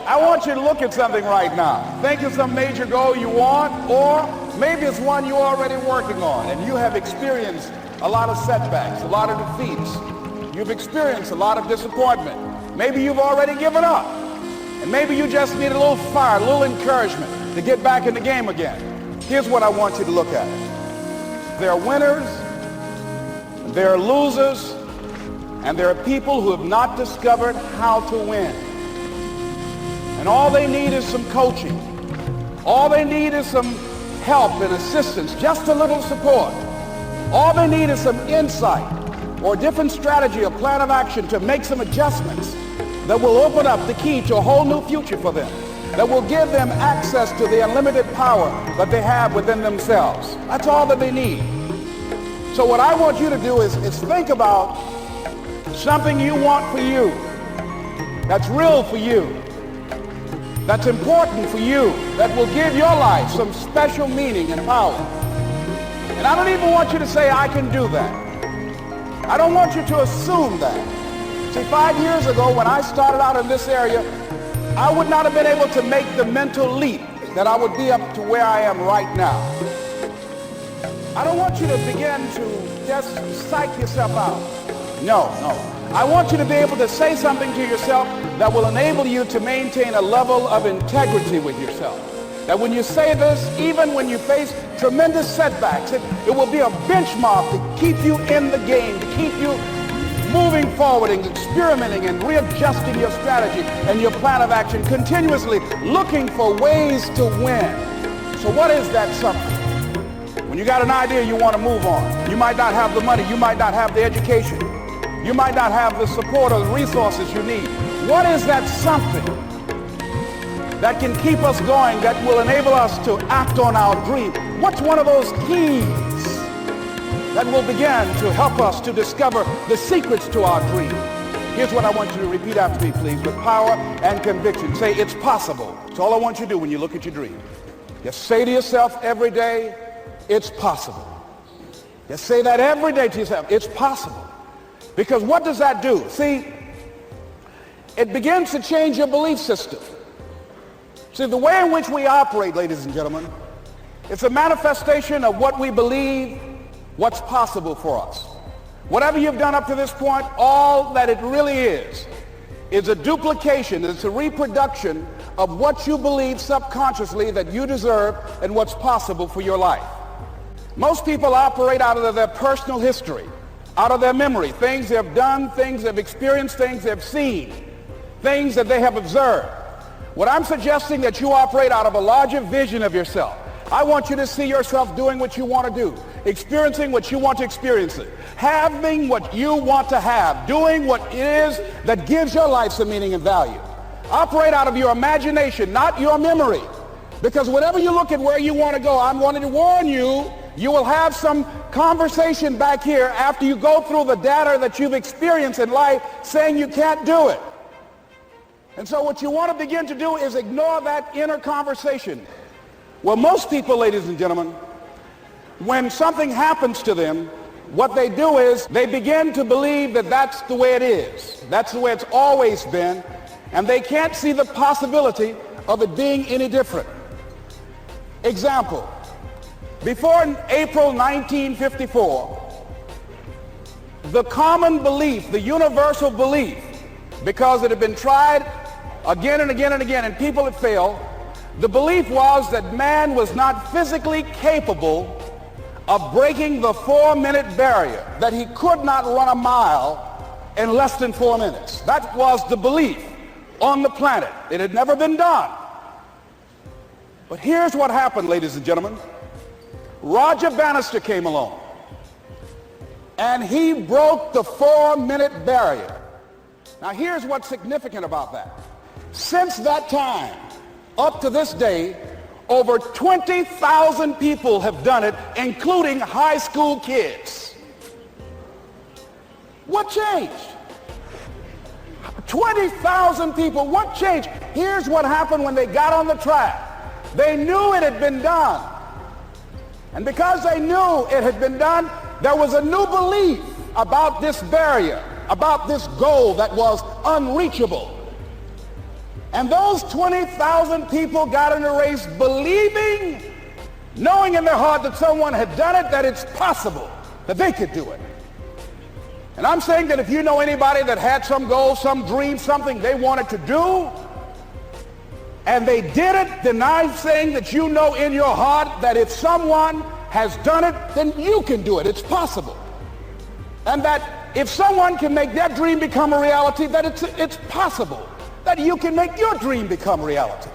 I want you to look at something right now. Think of some major goal you want, or maybe it's one you're already working on and you have experienced a lot of setbacks, a lot of defeats. You've experienced a lot of disappointment. Maybe you've already given up. And maybe you just need a little fire, a little encouragement to get back in the game again. Here's what I want you to look at. There are winners, there are losers, and there are people who have not discovered how to win. And all they need is some coaching. All they need is some help and assistance, just a little support. All they need is some insight or a different strategy, a plan of action to make some adjustments that will open up the key to a whole new future for them, that will give them access to the unlimited power that they have within themselves. That's all that they need. So what I want you to do is think about something you want for you, that's real for you, that's important for you, that will give your life some special meaning and power. And I don't even want you to say, I can do that. I don't want you to assume that. See, 5 years ago when I started out in this area, I would not have been able to make the mental leap that I would be up to where I am right now. I don't want you to begin to just psych yourself out. No. I want you to be able to say something to yourself that will enable you to maintain a level of integrity with yourself. That when you say this, even when you face tremendous setbacks, it will be a benchmark to keep you in the game, to keep you moving forward and experimenting and readjusting your strategy and your plan of action, continuously looking for ways to win. So what is that something? When you got an idea you want to move on, you might not have the money, you might not have the education, you might not have the support or the resources you need. What is that something that can keep us going, that will enable us to act on our dream? What's one of those keys that will begin to help us to discover the secrets to our dream? Here's what I want you to repeat after me, please, with power and conviction. Say, it's possible. That's all I want you to do when you look at your dream. Just say to yourself every day, it's possible. Just say that every day to yourself, it's possible. Because what does that do? See, it begins to change your belief system. See, the way in which we operate, ladies and gentlemen, it's a manifestation of what we believe, what's possible for us. Whatever you've done up to this point, all that it really is a duplication, it's a reproduction of what you believe subconsciously that you deserve and what's possible for your life. Most people operate out of their personal history, out of their memory, things they've done, things they've experienced, things they've seen, things that they have observed. What I'm suggesting that you operate out of a larger vision of yourself. I want you to see yourself doing what you want to do, experiencing what you want to experience, having what you want to have, doing what it is that gives your life some meaning and value. Operate out of your imagination, not your memory. Because whenever you look at where you want to go, I'm wanting to warn you, you will have some conversation back here after you go through the data that you've experienced in life saying you can't do it. And so what you want to begin to do is ignore that inner conversation. Well, most people, ladies and gentlemen, when something happens to them, what they do is they begin to believe that that's the way it is. That's the way it's always been. And they can't see the possibility of it being any different. Example, before April 1954, the common belief, the universal belief, because it had been tried again and again and again and people had failed, the belief was that man was not physically capable of breaking the 4-minute barrier, that he could not run a mile in less than 4 minutes. That was the belief on the planet. It had never been done. But here's what happened, ladies and gentlemen. Roger Bannister came along, and he broke the 4-minute barrier. Now here's what's significant about that. Since that time, up to this day, over 20,000 people have done it, including high school kids. What changed? 20,000 people, what changed? Here's what happened when they got on the track. They knew it had been done. And because they knew it had been done, there was a new belief about this barrier, about this goal that was unreachable. And those 20,000 people got in a race believing, knowing in their heart that someone had done it, that it's possible that they could do it. And I'm saying that if you know anybody that had some goal, some dream, something they wanted to do, and they did it, then I'm saying that you know in your heart that if someone has done it, then you can do it. It's possible. And that if someone can make their dream become a reality, that it's possible that you can make your dream become reality.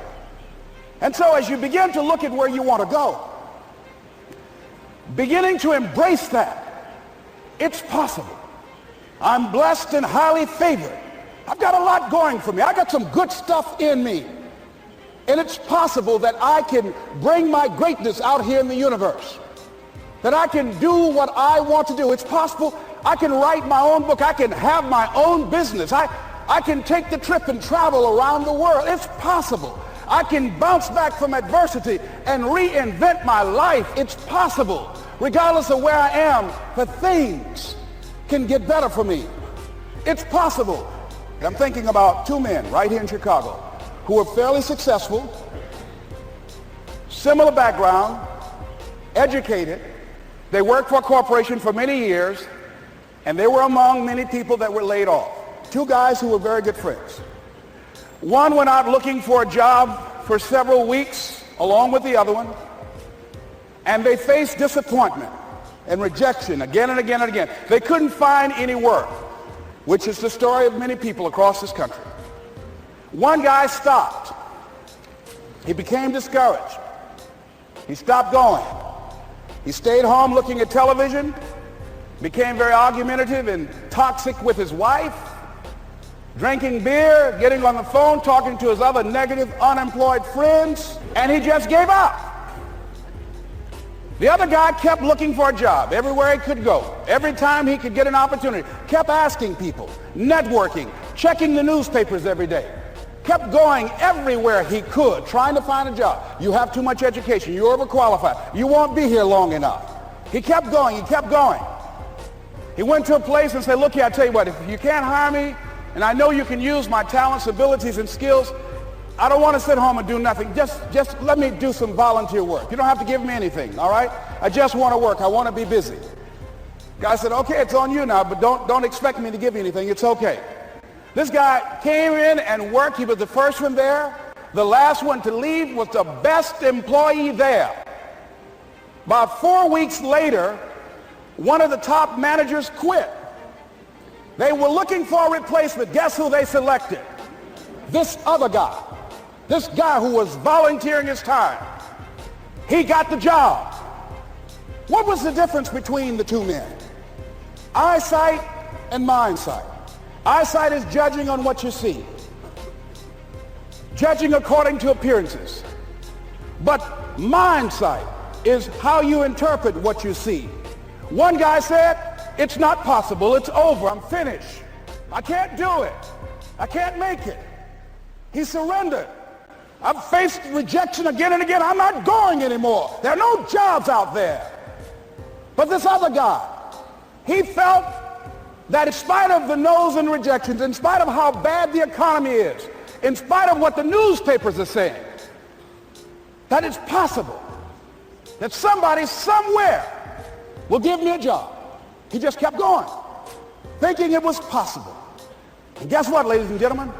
And so as you begin to look at where you want to go, beginning to embrace that, it's possible. I'm blessed and highly favored. I've got a lot going for me. I got some good stuff in me. And it's possible that I can bring my greatness out here in the universe. That I can do what I want to do. It's possible I can write my own book. I can have my own business. I can take the trip and travel around the world. It's possible. I can bounce back from adversity and reinvent my life. It's possible. Regardless of where I am, the things can get better for me. It's possible. I'm thinking about two men right here in Chicago who were fairly successful, similar background, educated. They worked for a corporation for many years, and they were among many people that were laid off. Two guys who were very good friends. One went out looking for a job for several weeks along with the other one, and they faced disappointment and rejection again and again and again. They couldn't find any work, which is the story of many people across this country. One guy stopped. He became discouraged. He stopped going. He stayed home looking at television, became very argumentative and toxic with his wife, drinking beer, getting on the phone, talking to his other negative, unemployed friends, and he just gave up. The other guy kept looking for a job everywhere he could go. Every time he could get an opportunity, kept asking people, networking, checking the newspapers every day. Kept going everywhere he could, trying to find a job. You have too much education. You're overqualified. You won't be here long enough. He kept going. He kept going. He went to a place and said, look here, I tell you what, if you can't hire me, and I know you can use my talents, abilities, and skills, I don't want to sit home and do nothing. Just let me do some volunteer work. You don't have to give me anything, all right? I just want to work. I want to be busy. Guy said, okay, it's on you now, but don't expect me to give you anything. It's okay. This guy came in and worked. He was the first one there. The last one to leave was the best employee there. About 4 weeks later, one of the top managers quit. They were looking for a replacement. Guess who they selected? This other guy. This guy who was volunteering his time. He got the job. What was the difference between the two men? Eyesight and mindsight. Eyesight is judging on what you see, judging according to appearances. But mindsight is how you interpret what you see. One guy said, it's not possible, it's over, I'm finished. I can't do it. I can't make it. He surrendered. I've faced rejection again and again. I'm not going anymore. There are no jobs out there. But this other guy, he felt that in spite of the no's and rejections, in spite of how bad the economy is, in spite of what the newspapers are saying, that it's possible that somebody somewhere will give me a job. He just kept going, thinking it was possible. And guess what, ladies and gentlemen?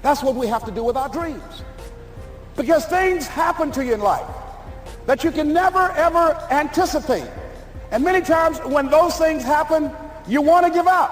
That's what we have to do with our dreams. Because things happen to you in life that you can never, ever anticipate. And many times when those things happen, you want to give up.